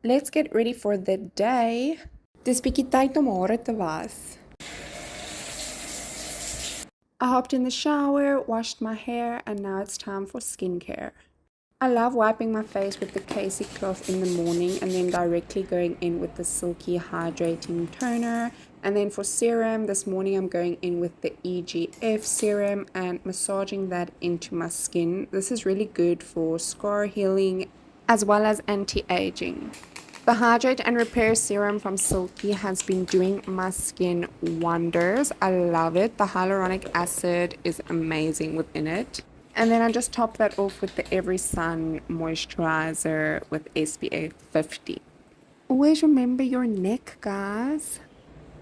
Let's get ready for the day. Dis bietjie tyd om hare te was. I hopped in the shower, washed my hair, and now it's time for skincare. I love wiping my face with the Casey cloth in the morning and then directly going in with the silky hydrating toner. And then for serum, this morning I'm going in with the EGF serum and massaging that into my skin. This is really good for scar healing as well as anti-aging. The Hydrate and Repair Serum from Silky has been doing my skin wonders. I love it. The hyaluronic acid is amazing within it. And then I just top that off with the Every Sun moisturizer with SPF 50. Always remember your neck, guys.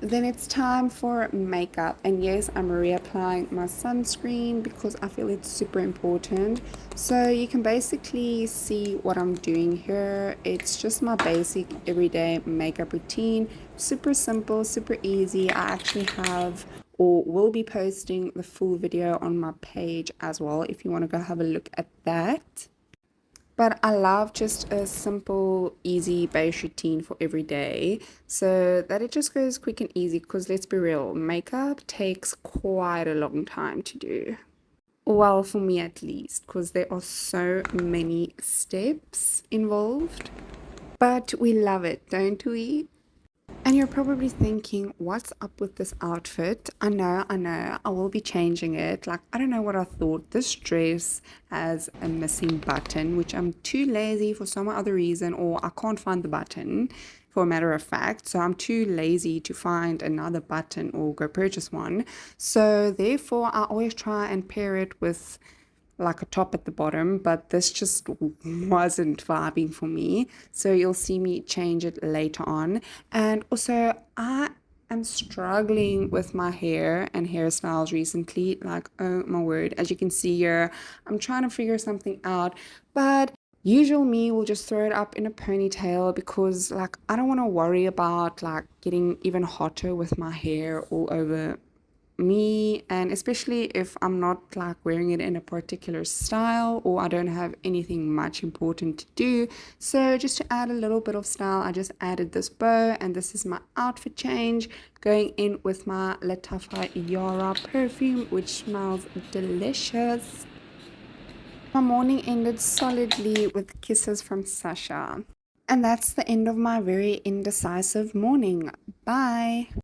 Then it's time for makeup, and yes, I'm reapplying my sunscreen because I feel it's super important. So you can basically see what I'm doing here. It's just my basic everyday makeup routine, super simple, super easy. I actually have or will be posting the full video on my page as well if you want to go have a look at that. But I love just a simple, easy base routine for every day so that it just goes quick and easy because let's be real, makeup takes quite a long time to do. Well, for me at least, because there are so many steps involved. But we love it, don't we? And you're probably thinking, what's up with this outfit? I know, I will be changing it. Like, I don't know what I thought. This dress has a missing button, which I'm too lazy for some other reason, or I can't find the button, for a matter of fact. So I'm too lazy to find another button or go purchase one. So therefore, I always try and pair it with like a top at the bottom, but this just wasn't vibing for me. So you'll see me change it later on. And also, I am struggling with my hair and hairstyles recently. Like, oh my word, as you can see here, I'm trying to figure something out, but usual me will just throw it up in a ponytail because like I don't want to worry about like getting even hotter with my hair all over me, and especially if I'm not like wearing it in a particular style or I don't have anything much important to do. So just to add a little bit of style, I just added this bow, and this is my outfit change, going in with my Latafa Yara perfume, which smells delicious. My morning ended solidly with kisses from Sasha, and that's the end of my very indecisive morning. Bye.